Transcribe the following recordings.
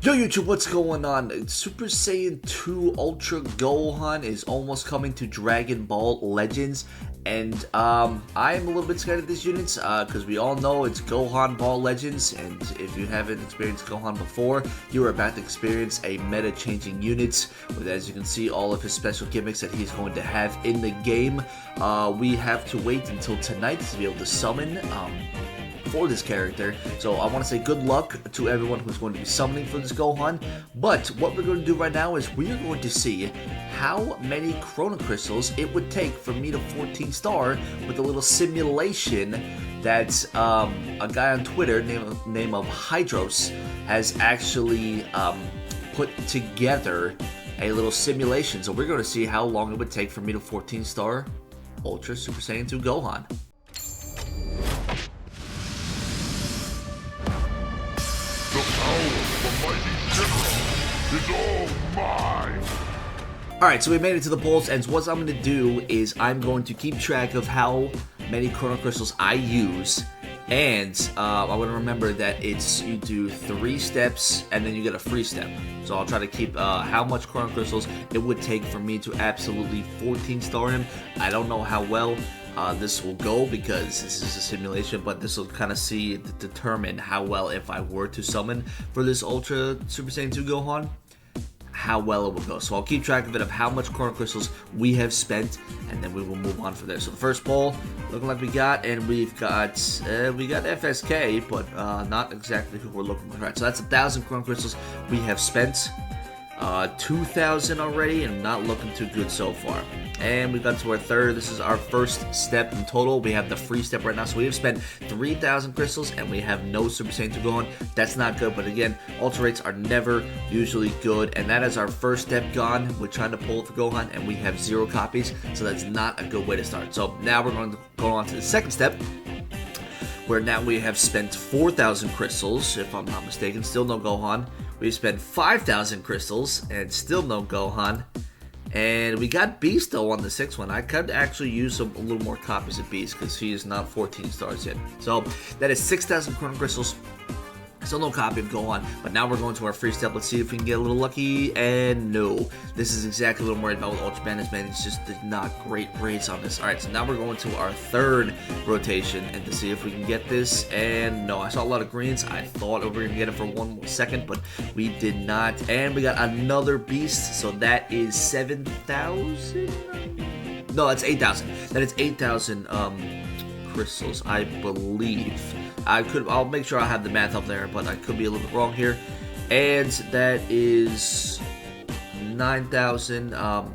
Yo YouTube, what's going on? Super Saiyan 2 Ultra Gohan is almost coming to Dragon Ball Legends, and I am a little bit scared of these units because we all know it's Gohan Ball Legends, and if you haven't experienced Gohan before, you are about to experience a meta-changing unit with, as you can see, all of his special gimmicks that he's going to have in the game. We have to wait until tonight to be able to summon for this character, so I want to say good luck to everyone who's going to be summoning for this Gohan. But what we're going to do right now is we are going to see how many Chrono Crystals it would take for me to 14 star with a little simulation that a guy on Twitter name of Hydros has actually put together a little simulation. So we're going to see how long it would take for me to 14 star Ultra Super Saiyan 2 Gohan. It's all mine. Alright, so we made it to the polls, and what I'm going to do is I'm going to keep track of how many Chrono Crystals I use, and I want to remember that it's you do 3 steps and then you get a free step. So I'll try to keep how much Chrono Crystals it would take for me to absolutely 14 star him. I don't know how well this will go because this is a simulation, but this will kind of determine how well, if I were to summon for this Ultra Super Saiyan 2 Gohan, how well it will go. So I'll keep track of it, of how much Chrono Crystals we have spent, and then we will move on from there. So the first poll looking like we got FSK, but not exactly who we're looking for. All right, so that's 1,000 Chrono Crystals we have spent. 2,000 already, and not looking too good so far. And we got to our third. This is our first step in total. We have the free step right now, so we have spent 3,000 crystals, and we have no Super Saiyan 2 Gohan. That's not good, but again, ultra rates are never usually good, and that is our first step gone. We're trying to pull it for Gohan, and we have 0 copies, so that's not a good way to start. So now we're going to go on to the second step, where now we have spent 4,000 crystals, if I'm not mistaken, still no Gohan. We spent 5,000 crystals, and still no Gohan. And we got Beast, though, on the 6th one. I could actually use a little more copies of Beast, because he is not 14 stars yet. So that is 6,000 Chrono Crystals. Still no copy of Gohan, but now we're going to our free step. Let's see if we can get a little lucky, and no. This is exactly what I'm worried about with Ultra Bandits, man. It's just not great rates on this. Alright, so now we're going to our third rotation, and to see if we can get this, and no, I saw a lot of greens. I thought we were going to get it for 1 more second, but we did not. And we got another Beast, so that is 7,000? No, that's 8,000. That is 8,000, crystals, I believe. I'll make sure I have the math up there, but I could be a little bit wrong here. And that is 9,000.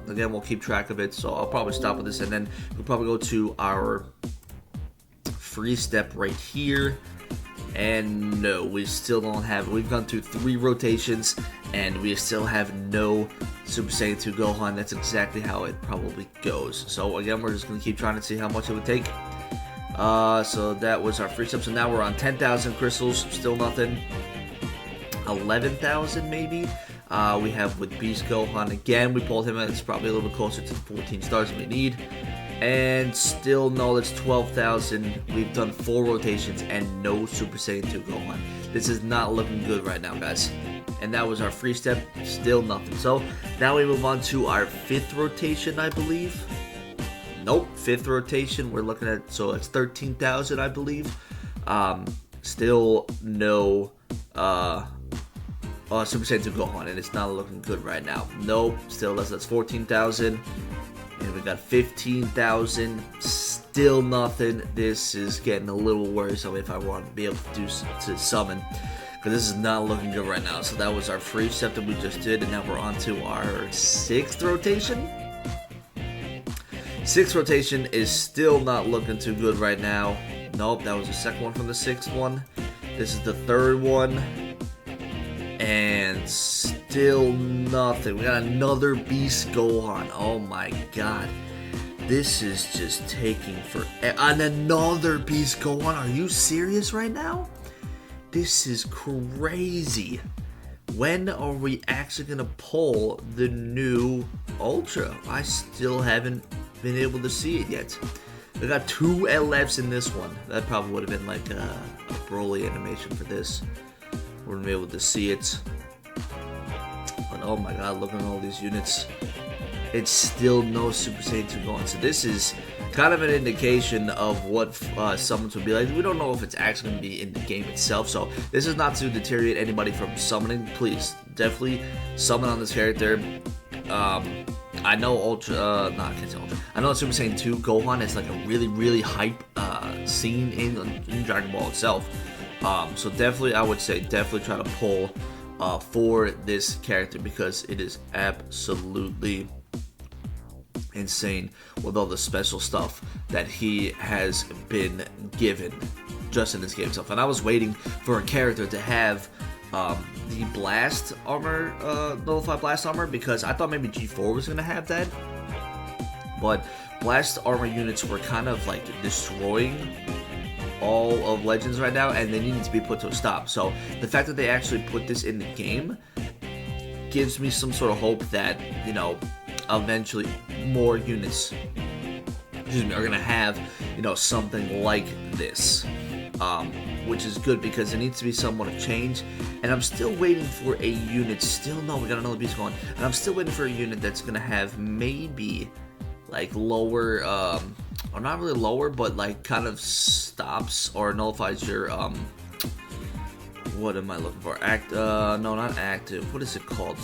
Again, we'll keep track of it, so I'll probably stop with this, and then we'll probably go to our free step right here. And no, we still don't have it. We've gone through 3 rotations, and we still have no Super Saiyan 2 Gohan. That's exactly how it probably goes. So again, we're just going to keep trying to see how much it would take. So that was our free step. So now we're on 10,000 crystals, still nothing. 11,000 maybe. We have with Beast Gohan again. We pulled him, and it's probably a little bit closer to the 14 stars we need. And still no, that's 12,000. We've done 4 rotations and no Super Saiyan 2 Gohan. This is not looking good right now, guys. And that was our free step, still nothing. So now we move on to our 5th rotation, I believe. Nope, 5th rotation, we're looking at, so it's 13,000, I believe. Still no Super Saiyan 2 Gohan, and it's not looking good right now. Nope, still that's 14,000. And we got 15,000, still nothing. This is getting a little worrisome if I want to be able to summon, because this is not looking good right now. So that was our free step that we just did, and now we're on to our 6th rotation. 6th rotation is still not looking too good right now. Nope, that was the second one from the 6th one. This is the 3rd one. And still nothing. We got another Beast Gohan. Oh my god. This is just taking forever. And another Beast Gohan. Are you serious right now? This is crazy. When are we actually going to pull the new Ultra? I still haven't been able to see it yet. We got 2 LFs in this one. That probably would have been like a Broly animation for this. We're gonna be able to see it. oh my god, look at all these units. It's still no Super Saiyan 2 Gohan. So this is kind of an indication of what summons would be like. We don't know if it's actually going to be in the game itself. So this is not to deteriorate anybody from summoning. Please, definitely summon on this character. I know I can't say Ultra. I know Super Saiyan 2 Gohan is like a really hype scene in Dragon Ball itself. So definitely, I would say definitely try to pull for this character because it is absolutely insane with all the special stuff that he has been given just in this game itself. And I was waiting for a character to have the blast armor, nullified blast armor, because I thought maybe G4 was going to have that, but blast armor units were kind of like destroying all of Legends right now, and they needed to be put to a stop. So the fact that they actually put this in the game gives me some sort of hope that, you know, eventually more units, are gonna have, you know, something like this, which is good because there needs to be somewhat of change. And I'm still waiting for a unit. We got another beast going, and I'm still waiting for a unit that's gonna have maybe like lower, or not really lower, but like kind of stops or nullifies your what am I looking for? No, not active. What is it called?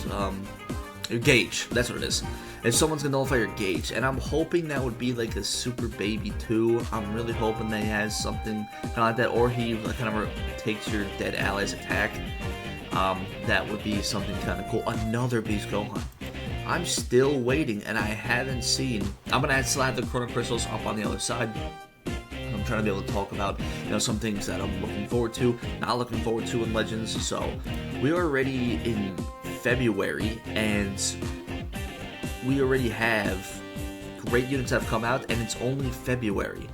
Your gauge. That's what it is. If someone's gonna nullify your gauge, and I'm hoping that would be like a Super Baby 2. I'm really hoping that he has something kind of like that, or he kind of takes your dead ally's attack. That would be something kind of cool. Another Beast Gohan. I'm still waiting, and I haven't seen. I'm gonna still have the Chrono Crystals up on the other side. I'm trying to be able to talk about, you know, some things that I'm looking forward to, not looking forward to in Legends. So we are already in February, and we already have great units that have come out, and it's only February.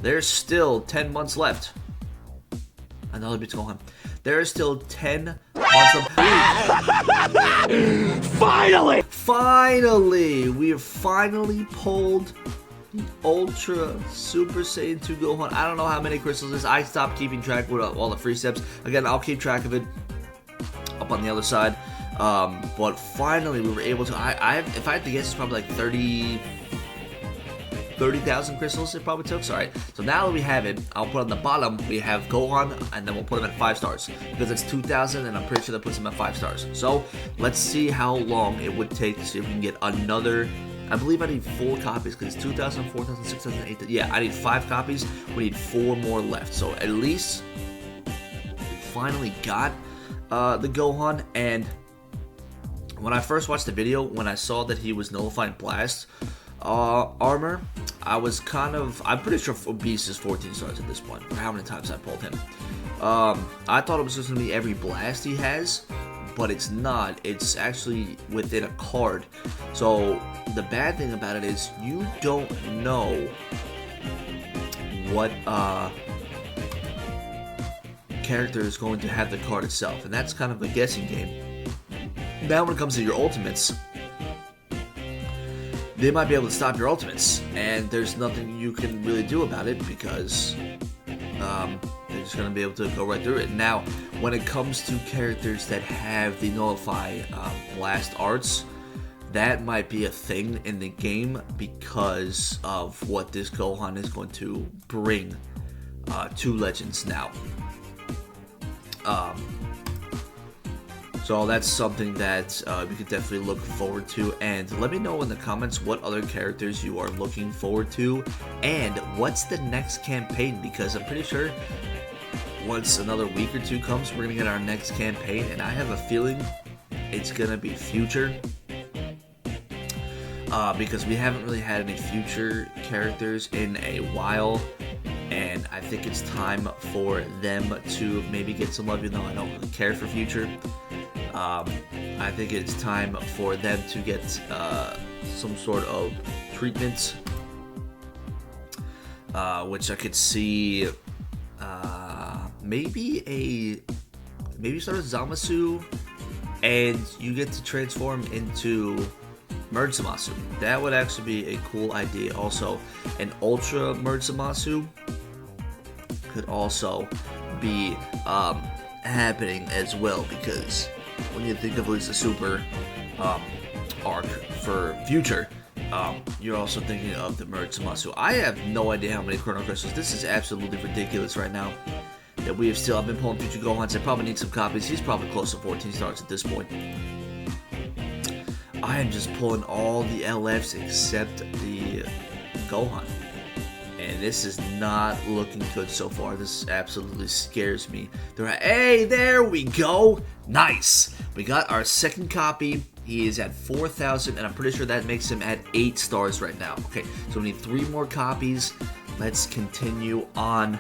There's still 10 months left. Another Beats Gohan. There is still 10 months left. Finally! Finally! We have finally pulled the Ultra Super Saiyan 2 Gohan. I don't know how many crystals this is. I stopped keeping track with all the free steps. Again, I'll keep track of it up on the other side. But finally, we were able to. If I had to guess, it's probably like 30,000 crystals it probably took. Sorry. So now that we have it, I'll put on the bottom, we have Gohan, and then we'll put him at 5 stars. Because it's 2,000, and I'm pretty sure that puts him at 5 stars. So let's see how long it would take to see if we can get another. I believe I need 4 copies because it's 2,000, 4,000, 6,000, 8,000. Yeah, I need 5 copies. We need 4 more left. So at least we finally got the Gohan. And when I first watched the video, when I saw that he was nullifying blast armor, I'm pretty sure Beast is 14 stars at this point, for how many times I pulled him. I thought it was just going to be every blast he has, but it's not. It's actually within a card. So the bad thing about it is you don't know what character is going to have the card itself, and that's kind of a guessing game. Now when it comes to your ultimates, they might be able to stop your ultimates, and there's nothing you can really do about it because they're just going to be able to go right through it. Now, when it comes to characters that have the nullify blast arts, that might be a thing in the game because of what this Gohan is going to bring to Legends now. So that's something that we could definitely look forward to. And let me know in the comments what other characters you are looking forward to and what's the next campaign, because I'm pretty sure once another week or two comes, we're going to get our next campaign, and I have a feeling it's going to be Future. Because we haven't really had any Future characters in a while, and I think it's time for them to maybe get some love, even though I don't really care for Future. I think it's time for them to get some sort of treatment, which I could see maybe start with Zamasu, and you get to transform into Merge Zamasu. That would actually be a cool idea. Also, an Ultra Merge Zamasu could also be happening as well, because when you think of at least a super arc for future, you're also thinking of the merge Zamasu. I have no idea how many Chrono Crystals. This is absolutely ridiculous right now. That we have still, I've been pulling future Gohans. I probably need some copies. He's probably close to 14 stars at this point. I am just pulling all the LFs except the Gohan. And this is not looking good so far. This absolutely scares me. Hey, there we go. Nice. We got our second copy. He is at 4,000, and I'm pretty sure that makes him at 8 stars right now. Okay, so we need 3 more copies. Let's continue on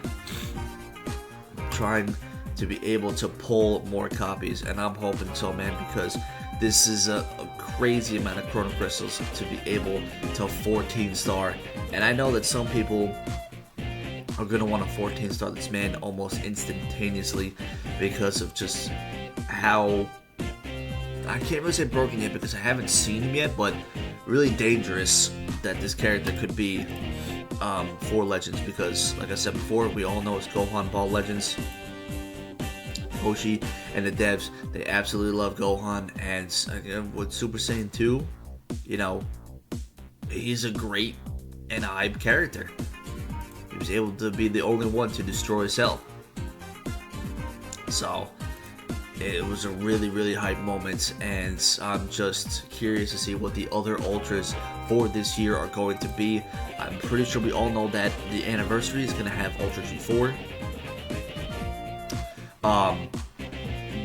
trying to be able to pull more copies, and I'm hoping so, man, because this is a crazy amount of Chrono Crystals to be able to 14 star, and I know that some people are going to want a 14 star this man almost instantaneously because of just how, I can't really say broken yet because I haven't seen him yet, but really dangerous that this character could be for Legends, because like I said before, we all know it's Gohan Ball Legends. Hoshi and the devs, they absolutely love Gohan, and again, with Super Saiyan 2, you know, he's a great and hype character. He was able to be the only one to destroy Cell. So it was a really hype moment, and I'm just curious to see what the other Ultras for this year are going to be. I'm pretty sure we all know that the anniversary is going to have Ultra G4.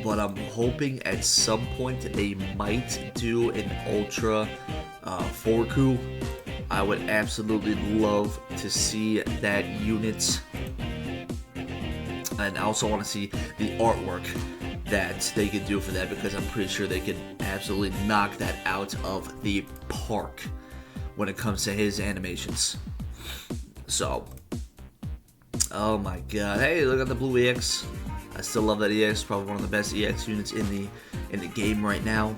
But I'm hoping at some point they might do an Ultra Forku. I would absolutely love to see that unit, and I also want to see the artwork that they could do for that, because I'm pretty sure they could absolutely knock that out of the park when it comes to his animations. So, oh my god, hey, look at the blue EX. I still love that EX, probably one of the best EX units in the game right now.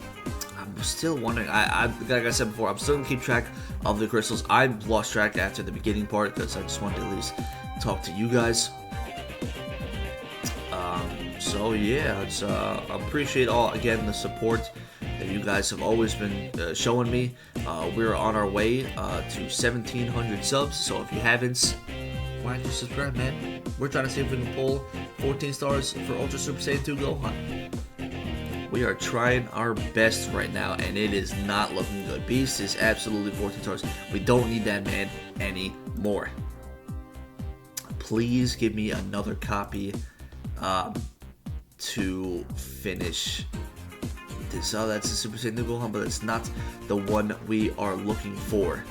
I'm still wondering, like I said before, I'm still gonna keep track of the crystals. I lost track after the beginning part because I just wanted to at least talk to you guys. So yeah, it's appreciate all again the support that you guys have always been showing me. We're on our way to 1,700 subs, so if you haven't, why don't you subscribe, man? We're trying to see if we can pull 14 stars for Ultra Super Saiyan 2 Gohan. We are trying our best right now, and it is not looking good. Beast is absolutely 14 stars. We don't need that man anymore. Please give me another copy to finish this. Oh, that's the Super Saiyan 2 Gohan, but it's not the one we are looking for.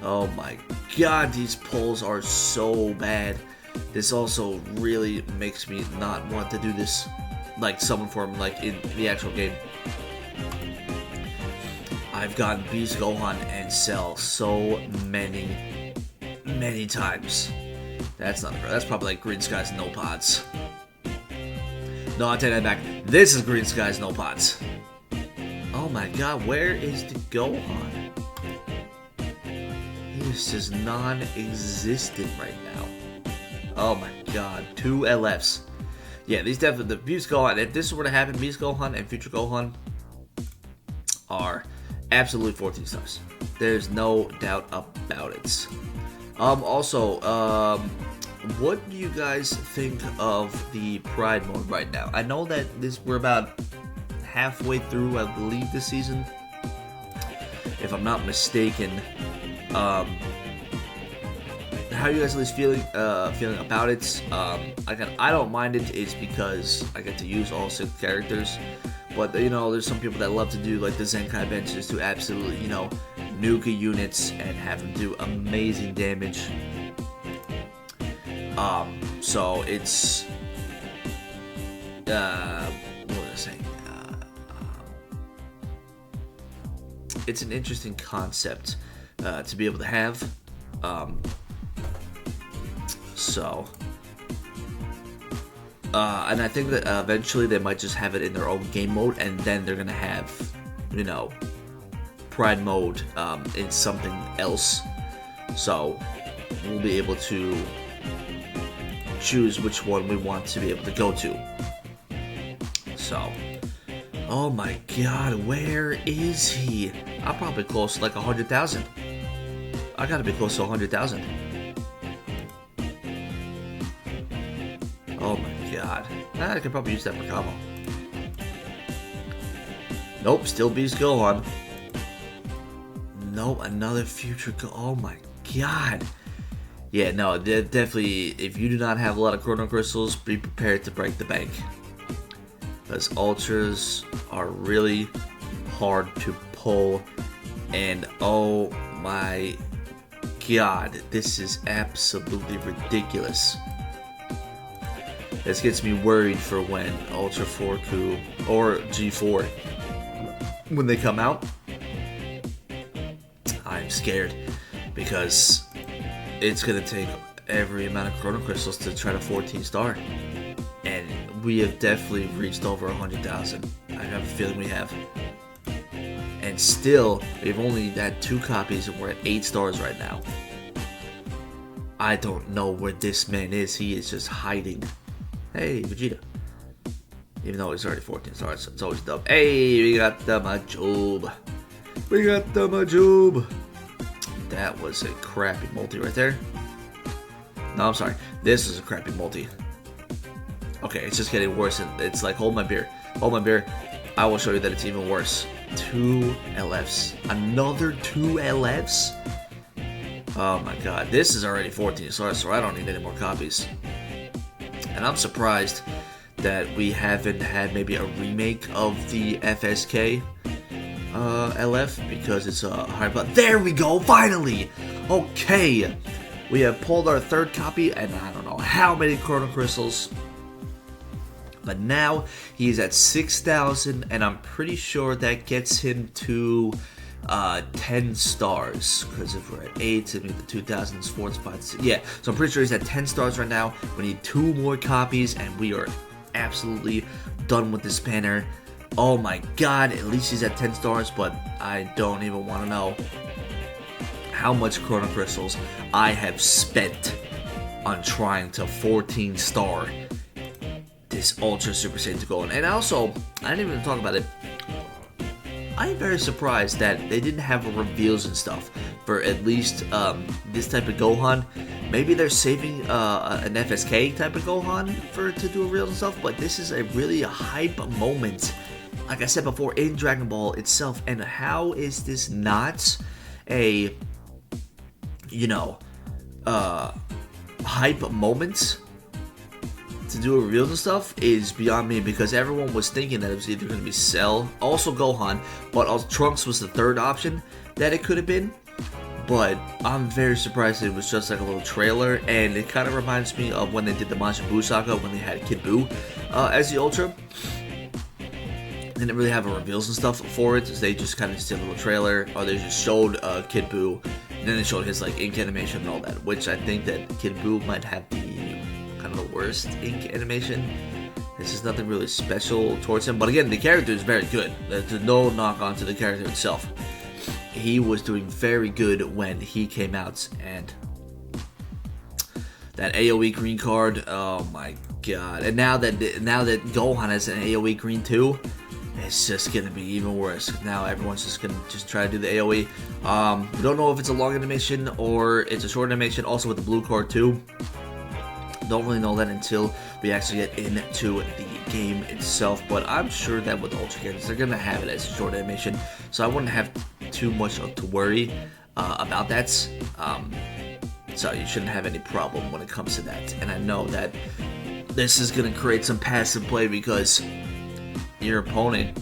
Oh my god, these pulls are so bad. This also really makes me not want to do this, like summon form, like in the actual game. I've gotten Beast Gohan and Cell so many times. That's not fair. That's probably like Green Skies No Pods. No, I'll take that back. This is Green Skies No Pods. Oh my god, where is the Gohan? This is non-existent right now. Oh my god, 2 LFs. Yeah, these definitely, the Beast Gohan, if this were to happen, Beast Gohan and Future Gohan are absolutely 14 stars. There's no doubt about it. Also, what do you guys think of the Pride mode right now? I know that we're about halfway through, I believe, this season, if I'm not mistaken. How are you guys at least feeling about it? I don't mind it. It's because I get to use all 6 characters, but you know, there's some people that love to do like the Zenkai benches to absolutely, you know, nuke units and have them do amazing damage. So it's what was I saying? It's an interesting concept to be able to have. And I think that eventually they might just have it in their own game mode, and then they're gonna have, you know, Pride mode in something else. So we'll be able to choose which one we want to be able to go to. So, Oh my god, where is he? I'm probably close to like 100,000. I gotta be close to 100,000. Oh my god. I could probably use that for combo. Nope, still beats Gohan. Nope, another future oh my god. Yeah, no, definitely, if you do not have a lot of Chrono Crystals, be prepared to break the bank. Because Ultras are really hard to pull. And oh my god, this is absolutely ridiculous. This gets me worried for when Ultra 4 Coup or G4, when they come out. I'm scared because it's going to take every amount of Chrono Crystals to try to 14 star. And we have definitely reached over 100,000. I have a feeling we have. And still, we've only had 2 copies and we're at 8 stars right now. I don't know where this man is. He is just hiding. Hey, Vegeta. Even though he's already 14 stars, it's always dumb. Hey, we got the Majoob. We got the Majoob. That was a crappy multi right there. No, I'm sorry. This is a crappy multi. Okay, it's just getting worse. It's like, hold my beer. Hold my beer. I will show you that it's even worse. 2 LFs. Another 2 LFs? Oh my god. This is already 14 stars, so I don't need any more copies. And I'm surprised that we haven't had maybe a remake of the FSK LF, because it's a high, but there we go, finally. Okay, we have pulled our 3rd copy, and I don't know how many Chrono Crystals, but now he is at 6,000, and I'm pretty sure that gets him to 10 stars, because if we're at 8, it means the 2000s, 4, 5, 6, yeah, so I'm pretty sure he's at 10 stars right now. We need 2 more copies, and we are absolutely done with this banner. Oh my god, at least he's at 10 stars, but I don't even want to know how much Chrono Crystals I have spent on trying to 14 star this Ultra Super Saiyan to Gohan. And also, I didn't even talk about it, I'm very surprised that they didn't have reveals and stuff for at least this type of Gohan. Maybe they're saving an FSK type of Gohan to do a reveal and stuff, but this is a really hype moment, like I said before, in Dragon Ball itself. And how is this not a, you know, hype moment to do a reveal and stuff is beyond me, because everyone was thinking that it was either going to be Cell, also Gohan, but also Trunks was the 3rd option that it could have been. But I'm very surprised it was just like a little trailer, and it kind of reminds me of when they did the Majin Buu saga, when they had Kid Buu as the Ultra. They didn't really have a reveals and stuff for it, so they just kind of just did a little trailer, or they just showed Kid Buu, and then they showed his like ink animation and all that, which I think that Kid Buu might have the kind of the worst ink animation. This is nothing really special towards him, but again, the character is very good. There's no knock on to the character itself. He was doing very good when he came out, and that AoE green card, oh my god. And now that Gohan has an AoE green too, it's just gonna be even worse. Now everyone's just gonna try to do the AoE. We don't know if it's a long animation or it's a short animation, also with the blue card too. Don't really know that until we actually get into the game itself, but I'm sure that with Ultra games they're gonna have it as a short animation, so I wouldn't have too much to worry about that. So you shouldn't have any problem when it comes to that. And I know that this is gonna create some passive play, because your opponent,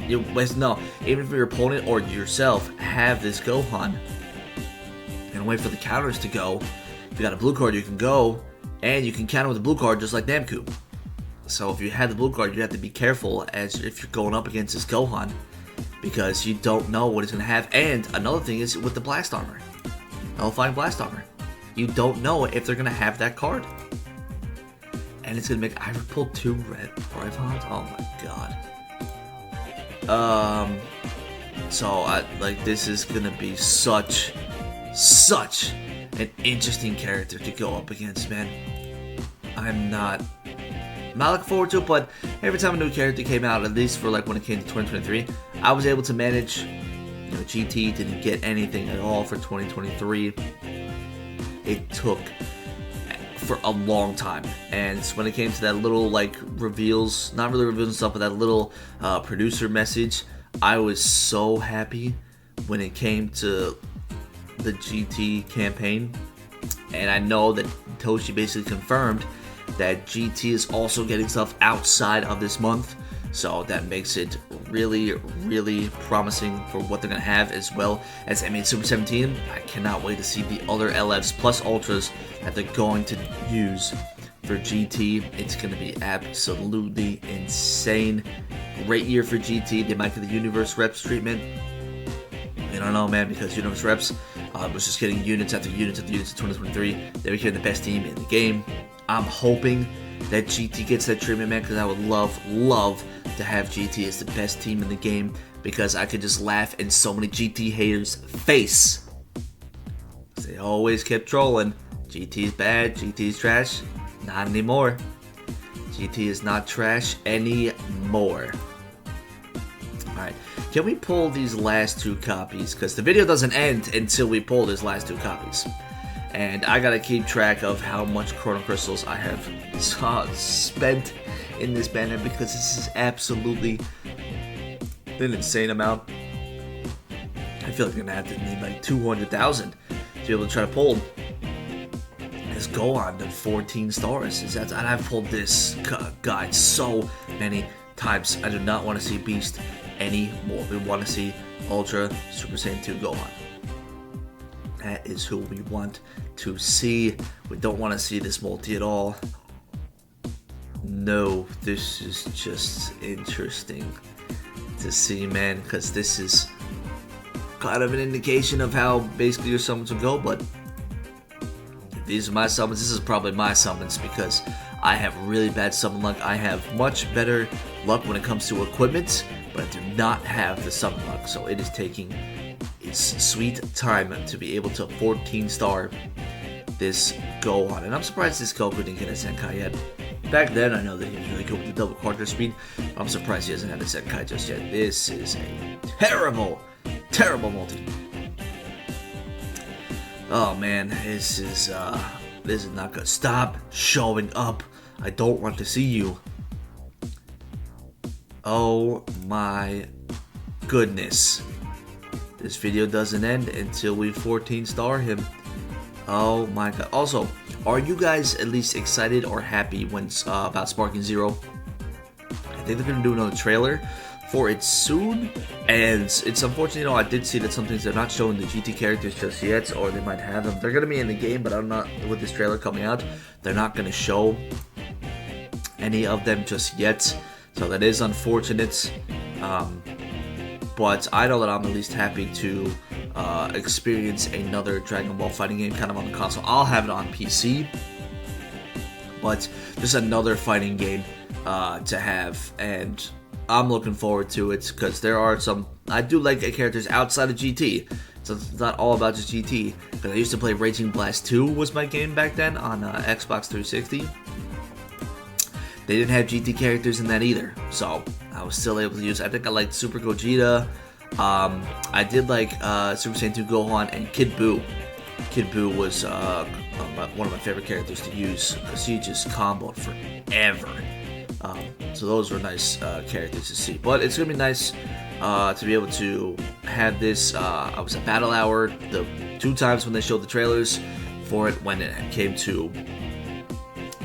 even if your opponent or yourself have this Gohan and wait for the counters to go. If you got a blue card, you can go, and you can counter with a blue card just like Namku. So if you have the blue card, you have to be careful as if you're going up against this Gohan, because you don't know what he's going to have. And another thing is with the Blast Armor, Nullifying Blast Armor, you don't know if they're going to have that card. And it's going to make Ivor pull 2 red Rivons. Oh my god. So this is going to be such an interesting character to go up against, man. I'm not not looking forward to it, but every time a new character came out, at least for like when it came to 2023, I was able to manage. You know, GT didn't get anything at all for 2023. It took for a long time, and when it came to that little like reveals, not really reveals and stuff, but that little producer message, I was so happy when it came to the GT campaign. And I know that Toshi basically confirmed that GT is also getting stuff outside of this month, so that makes it really, really promising for what they're going to have, as well as Super 17. I cannot wait to see the other LFs plus Ultras that they're going to use for GT. It's going to be absolutely insane. Great year for GT. They might get the Universe Reps treatment. I don't know, man, because Universe Reps was just getting units after units after units in 2023. They became the best team in the game. I'm hoping that GT gets that treatment, man, because I would love to have GT as the best team in the game, because I could just laugh in so many GT haters' face. They always kept trolling. GT is bad, GT is trash. Not anymore. GT is not trash anymore. Alright, can we pull these last two copies? Because the video doesn't end until we pull these last two copies. And I gotta keep track of how much Chrono Crystals I have spent in this banner, because this is absolutely an insane amount. I feel like I'm gonna have to need like 200,000 to be able to try to pull this Gohan to 14 stars. And I've pulled this guide so many times. I do not want to see Beast anymore. We want to see Ultra Super Saiyan 2 Gohan. That is who we want to see. We don't want to see this multi at all. No, this is just interesting to see, man, because this is kind of an indication of how basically your summons will go. But if these are my summons, this is probably my summons, because I have really bad summon luck. I have much better luck when it comes to equipment, but I do not have the summon luck. So it is taking its sweet time to be able to 14-star this Gohan. And I'm surprised this Goku didn't get a Zenkai yet. Back then, I know that he was really good with the double quarter speed. I'm surprised he hasn't had a Zenkai just yet. This is a terrible, terrible multi. Oh man, this is not good. Stop showing up. I don't want to see you. Oh my goodness. This video doesn't end until we 14-star him. Oh my god. Also, are you guys at least excited or happy when about Sparking Zero? I think they're going to do another trailer for it soon. And it's unfortunate, you know, I did see that some things they're not showing the GT characters just yet, or they might have them. They're going to be in the game, but I'm not, with this trailer coming out, they're not going to show any of them just yet. So that is unfortunate. But I know that I'm at least happy to experience another Dragon Ball fighting game kind of on the console. I'll have it on PC, but just another fighting game to have, and I'm looking forward to it, because there are some, I do like characters outside of GT, so it's not all about just GT, because I used to play Raging Blast 2 was my game back then on Xbox 360. They didn't have GT characters in that either, so I was still able to use, I think I liked Super Gogeta. I did like Super Saiyan 2 Gohan and Kid Buu. Kid Buu was one of my favorite characters to use, because he just comboed forever. So those were nice characters to see. But it's going to be nice to be able to have this. I was at Battle Hour the 2 times when they showed the trailers for it, when it came to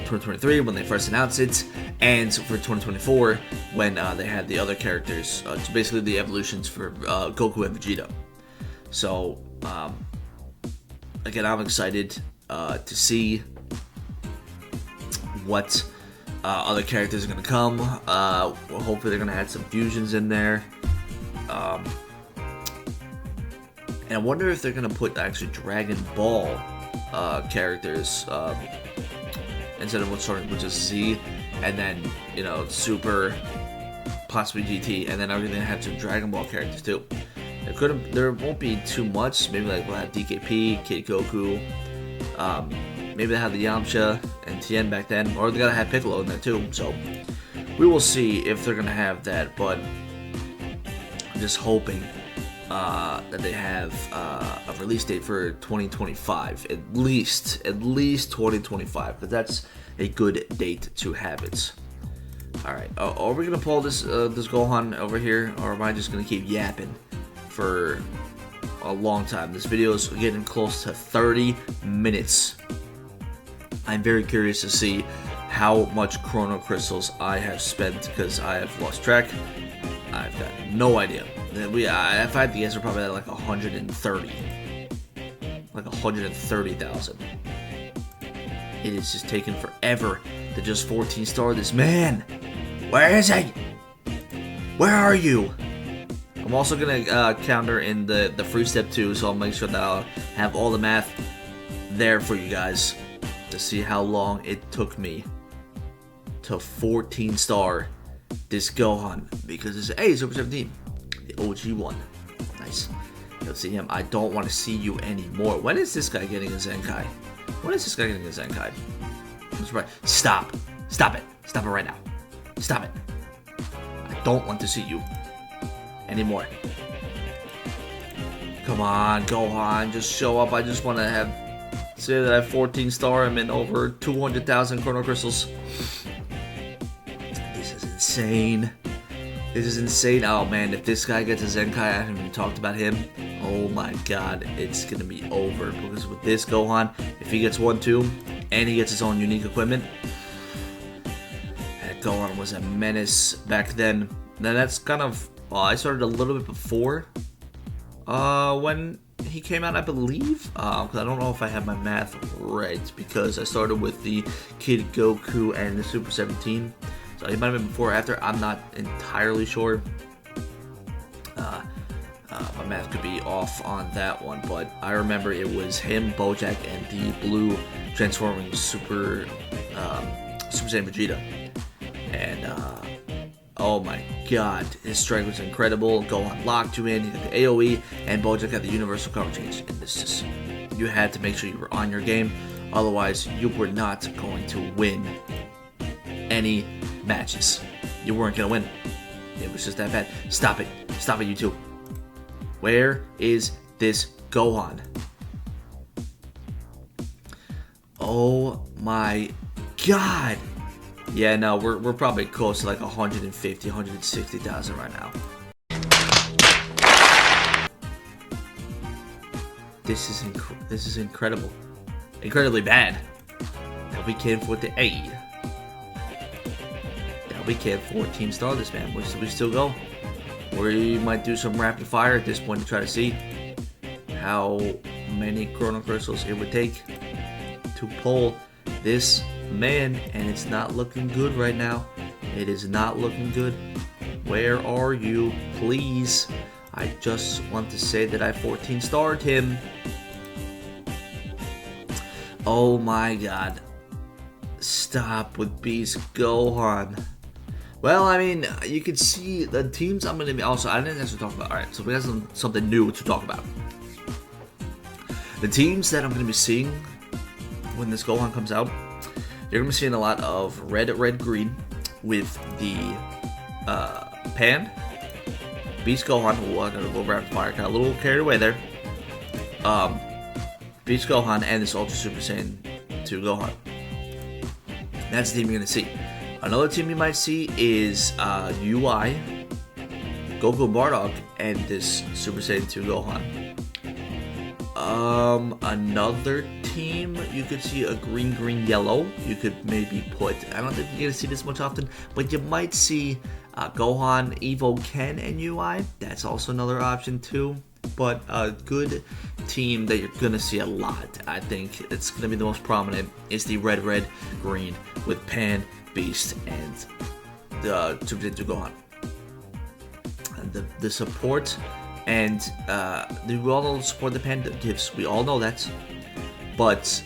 2023 when they first announced it, and for 2024 when they had the other characters, basically the evolutions for Goku and Vegeta. So again, I'm excited to see what other characters are going to come. Hopefully they're going to add some fusions in there. And I wonder if they're going to put actually Dragon Ball characters instead of what's starting with just Z, and then, you know, Super, possibly GT, and then are going to have some Dragon Ball characters too. There won't be too much. Maybe like we'll have DKP, Kid Goku, Maybe they had the Yamcha and Tien back then, or they gotta have Piccolo in there too. So we will see if they're gonna have that. But I'm just hoping that they have a release date for 2025, at least 2025, because that's a good date to have it. All right, are we gonna pull this Gohan over here, or am I just gonna keep yapping for a long time? This video is getting close to 30 minutes. I'm very curious to see how much Chrono Crystals I have spent, because I have lost track. I've got no idea. If I had to guess, we're probably at like 130. Like 130,000. It is just taking forever to just 14 star this man. Where is he? Where are you? I'm also gonna counter in the free step 2, so I'll make sure that I'll have all the math there for you guys to see how long it took me to 14 star this Gohan, because it's Super 17, the OG one. Nice. Let's see him. I don't want to see you anymore. When is this guy getting a Zenkai? When is this guy getting a Zenkai? Stop. Stop it. Stop it right now. Stop it. I don't want to see you anymore. Come on, Gohan. Just show up. I just want to say that I have 14 star him in over 200,000 Chrono Crystals. This is insane. This is insane. Oh man, if this guy gets a Zenkai, I haven't even talked about him. Oh my god, it's gonna be over. Because with this Gohan, if he gets 1-2 and he gets his own unique equipment, that Gohan was a menace back then. Now that's kind of, I started a little bit before when he came out, I believe. Because I don't know if I have my math right, because I started with the Kid Goku and the Super 17. So it might have been before or after. I'm not entirely sure. My math could be off on that one, but I remember it was him, Bojack, and the blue transforming Super Saiyan Vegeta. And oh my god, his strength was incredible. Gohan locked you in. He got the AoE, and Bojack got the universal cover change. And this just, you had to make sure you were on your game, otherwise you were not going to win any matches. You weren't gonna win. It was just that bad. Stop it. Stop it, you two. Where is this Gohan? Oh my god. Yeah, no, we're probably close to like 150, 160,000 right now. This is incredible. Incredibly bad. Now we can't afford the aid. We can't 14 star this man. We still go. We might do some rapid fire at this point to try to see how many Chrono Crystals it would take to pull this man, and it's not looking good right now. It is not looking good. Where are you? Please. I just want to say that I 14 starred him. Oh my god. Stop with Beast Gohan. Well, I mean, you can see the teams I'm going to be... Also, I didn't actually talk about... Alright, so we got something new to talk about. The teams that I'm going to be seeing when this Gohan comes out, you're going to be seeing a lot of red, green with the Pan, Beast Gohan. Oh, I got to go rapid fire. Got a little carried away there. Beast Gohan and this Ultra Super Saiyan 2 Gohan. That's the team you're going to see. Another team you might see is UI, Goku Bardock, and this Super Saiyan 2 Gohan. Another team, you could see a green, yellow. You could maybe put, I don't think you're going to see this much often, but you might see Gohan, Evo, Ken, and UI. That's also another option too. But a good team that you're going to see a lot, I think it's going to be the most prominent, is the red, green with Pan, Beast, and the Super Saiyan 2 Gohan. And the support, and we all know the support the Pan gives. We all know that. But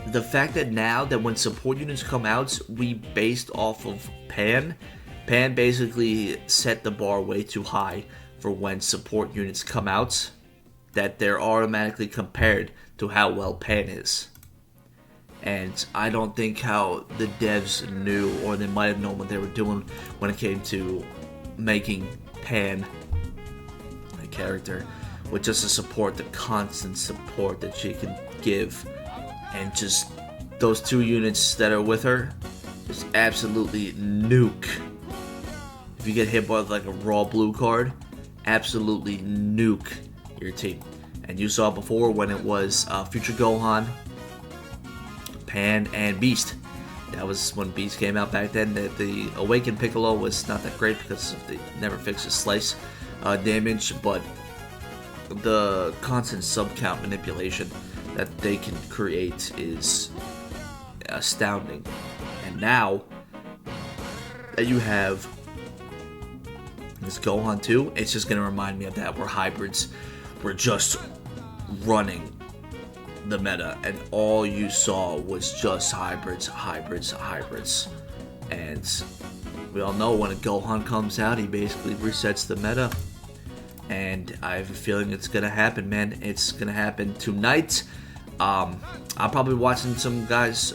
the fact that now that when support units come out, we based off of Pan basically set the bar way too high for when support units come out, that they're automatically compared to how well Pan is. and I don't think how the devs knew, or they might have known what they were doing when it came to making Pan a character, with just the support, the constant support that she can give, and just those 2 units that are with her just absolutely nuke. If you get hit by like a raw blue card, absolutely nuke your team. And you saw before when it was Future Gohan, Pan, and Beast. That was when Beast came out back then. That the Awakened Piccolo was not that great because they never fixed his slice damage, but the constant sub count manipulation that they can create is astounding. And now that you have this Gohan 2, it's just going to remind me of that, where hybrids were just running the meta, and all you saw was just hybrids. And we all know when a Gohan comes out, he basically resets the meta. And I have a feeling it's gonna happen, man. It's gonna happen tonight. I'm probably watching some guys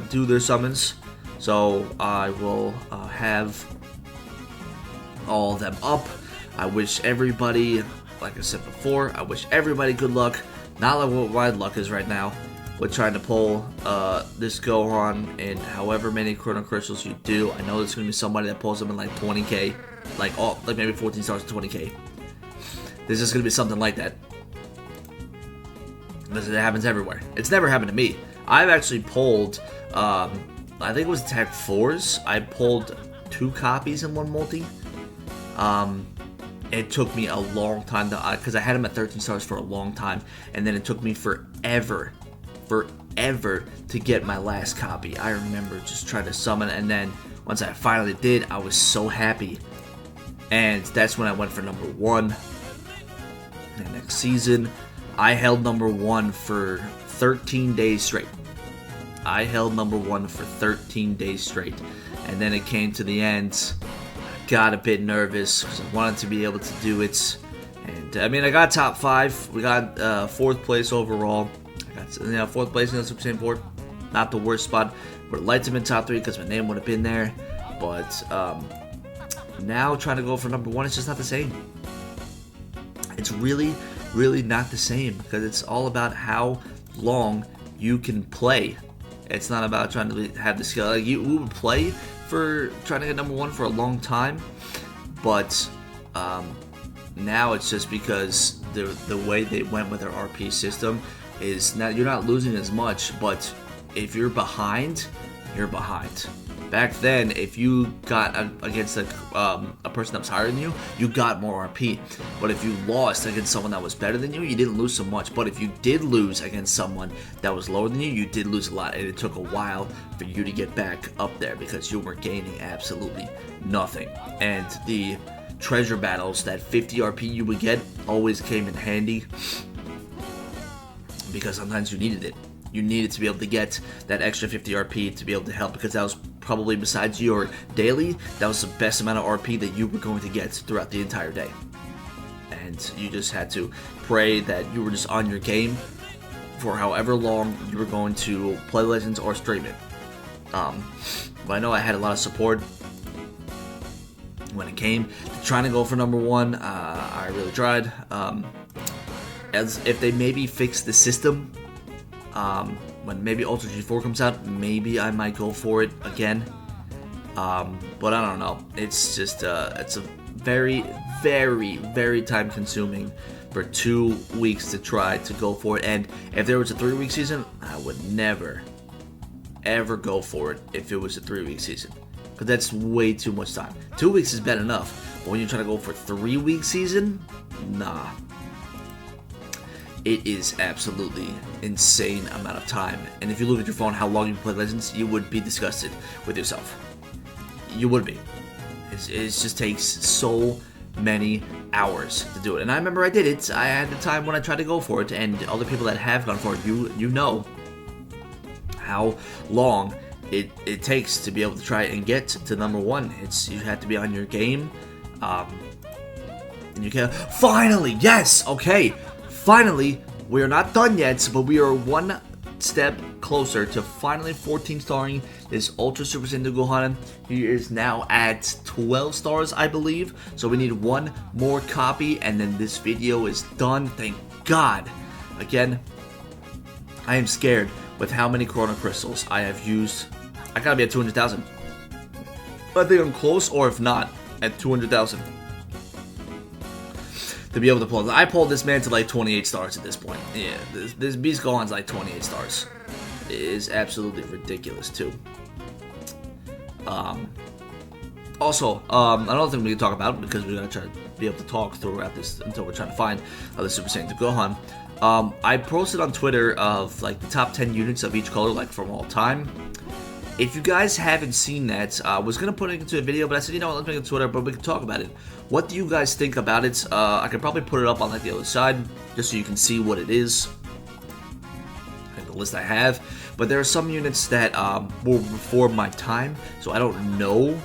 do their summons, so I will have all of them up. I wish everybody, like I said before, I wish everybody good luck. Not like what my luck is right now with trying to pull this Gohan in however many Chrono Crystals you do. I know there's gonna be somebody that pulls them in like 20k, like maybe 14 stars to 20k. There's just gonna be something like that. Because it happens everywhere. It's never happened to me. I've actually pulled, I think it was Tech 4s. I pulled 2 copies in one multi. It took me a long time to, because I had him at 13 stars for a long time, and then it took me forever to get my last copy. I remember just trying to summon, and then once I finally did, I was so happy. And that's when I went for number 1. And next season, I held number 1 for 13 days straight. I held number 1 for 13 days straight. And then it came to the end. I got a bit nervous because I wanted to be able to do it. And I mean, I got top 5. We got 4th place overall. I got 4th place in the Super Saiyan 4. Not the worst spot. Would have liked to have been top 3 because my name would have been there. But now trying to go for number 1, it's just not the same. It's really not the same, because it's all about how long you can play. It's not about trying to have the skill. Like, you would play for trying to get number 1 for a long time, but now it's just because the way they went with their RP system is now you're not losing as much, but if you're behind, you're behind. Back then, if you got against a person that was higher than you, you got more RP. But if you lost against someone that was better than you, you didn't lose so much. But if you did lose against someone that was lower than you, you did lose a lot. And it took a while for you to get back up there because you were gaining absolutely nothing. And the treasure battles, that 50 RP you would get, always came in handy, because sometimes you needed it. You needed to be able to get that extra 50 RP to be able to help, because that was probably, besides your daily, that was the best amount of RP that you were going to get throughout the entire day. And you just had to pray that you were just on your game for however long you were going to play Legends or stream it. But I know I had a lot of support when it came to trying to go for number 1. I really tried. As if they maybe fix the system, when maybe Ultra G4 comes out, maybe I might go for it again. But I don't know. It's just it's a very time consuming for 2 weeks to try to go for it. And if there was a 3-week season, I would never ever go for it if it was a 3-week season, because that's way too much time. 2 weeks is bad enough, but when you're trying to go for a 3-week season, nah. It is absolutely insane amount of time. And if you look at your phone how long you play Legends, you would be disgusted with yourself. You would be. It just takes so many hours to do it. And I remember I did it. I had the time when I tried to go for it, and other people that have gone for it, you know how long it takes to be able to try and get to number 1. You have to be on your game. And you can finally, yes, okay. Finally, we are not done yet, but we are one step closer to finally 14 starring this Ultra Super Saiyan Gohan. He is now at 12 stars, I believe. So we need one more copy, and then this video is done. Thank God. Again, I am scared with how many Chrono Crystals I have used. I gotta be at 200,000. I think I'm close, or if not, at 200,000. To be able to pull it. I pulled this man to like 28 stars at this point. Yeah, this Beast Gohan's like 28 stars. It is absolutely ridiculous too. Also, another thing we can talk about, because we're gonna try to be able to talk throughout this until we're trying to find the Super Saiyan 2 Gohan. I posted on Twitter of like the top 10 units of each color, like from all time. If you guys haven't seen that, I was going to put it into a video, but I said, you know what, let's make it Twitter, but we can talk about it. What do you guys think about it? I could probably put it up on like the other side, just so you can see what it is. Like the list I have. But there are some units that were before my time, so I don't know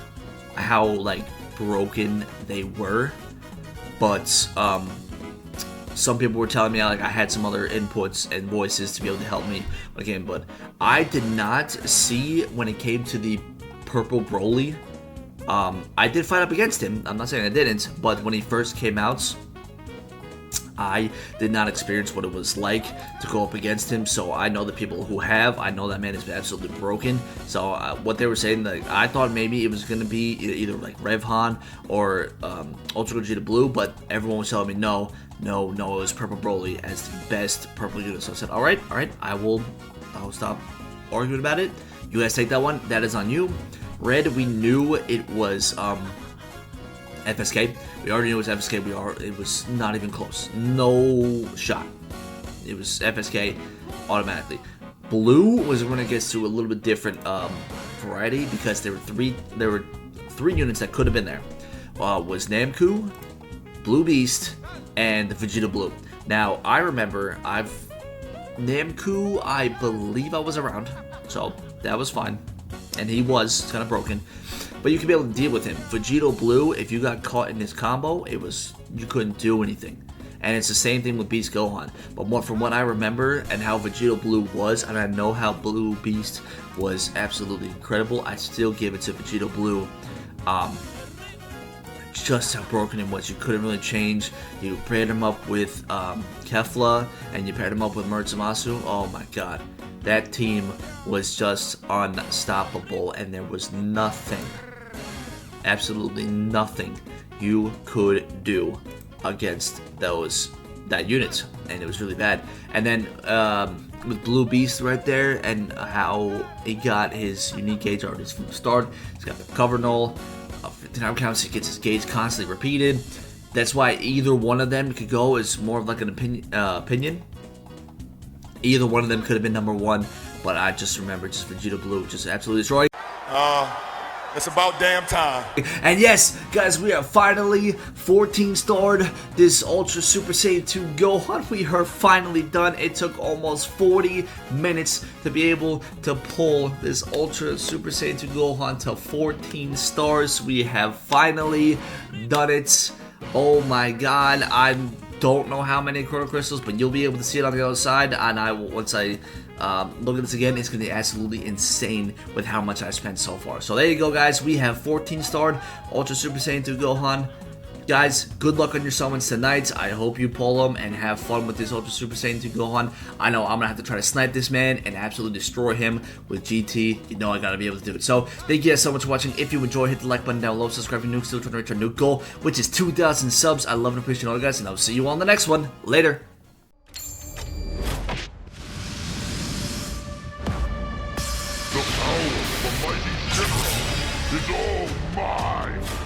how like broken they were. But some people were telling me like I had some other inputs and voices to be able to help me again, but I did not see when it came to the purple Broly. I did fight up against him. I'm not saying I didn't, but when he first came out, I did not experience what it was like to go up against him. So I know the people who have. I know that man is absolutely broken. So what they were saying, like I thought maybe it was gonna be either like Revhan or Ultra Gogeta Blue, but everyone was telling me no, it was Purple Broly as the best purple unit. So I said, all right, I'll stop arguing about it. You guys take that one. That is on you. Red, we knew it was FSK. We already knew it was FSK. It was not even close. No shot. It was FSK automatically. Blue was when it gets to a little bit different variety, because there were three units that could have been there. Was Namku, Blue Beast, and the Vegeta Blue. Now I remember Namku, I believe I was around, so that was fine, and he was kind of broken. But you could be able to deal with him. Vegeta Blue, if you got caught in his combo, you couldn't do anything. And it's the same thing with Beast Gohan. But from what I remember and how Vegeta Blue was, and I know how Blue Beast was absolutely incredible, I still give it to Vegeta Blue. Just how broken it was. You couldn't really change. You paired him up with Kefla, and you paired him up with Murtsumasu. Oh my god. That team was just unstoppable, and there was nothing, absolutely nothing you could do against that unit, and it was really bad. And then with Blue Beast right there, and how he got his unique gauge artist from the start. He's got the cover null. 59 counts, he gets his gauge constantly repeated. That's why either one of them could go as more of like an opinion. Either one of them could have been number one, but I just remember just Vegeta Blue just absolutely destroyed. It's about damn time. And yes, guys, we are finally 14-starred this Ultra Super Saiyan 2 Gohan. We are finally done. It took almost 40 minutes to be able to pull this Ultra Super Saiyan 2 Gohan to 14 stars. We have finally done it. Oh my god, I don't know how many Chrono Crystals, but you'll be able to see it on the other side, and once I look at this again, it's going to be absolutely insane with how much I spent so far. So there you go, guys. We have 14-starred Ultra Super Saiyan 2 Gohan. Guys, good luck on your summons tonight. I hope you pull them and have fun with this Ultra Super Saiyan 2 Gohan. I know I'm going to have to try to snipe this man and absolutely destroy him with GT. You know I got to be able to do it. So, thank you guys so much for watching. If you enjoy, hit the like button down below. Subscribe if you're new. Still trying to reach our new goal, which is 2,000 subs. I love and appreciate all you guys, and I'll see you all in the next one. Later. The power of a mighty general is all mine!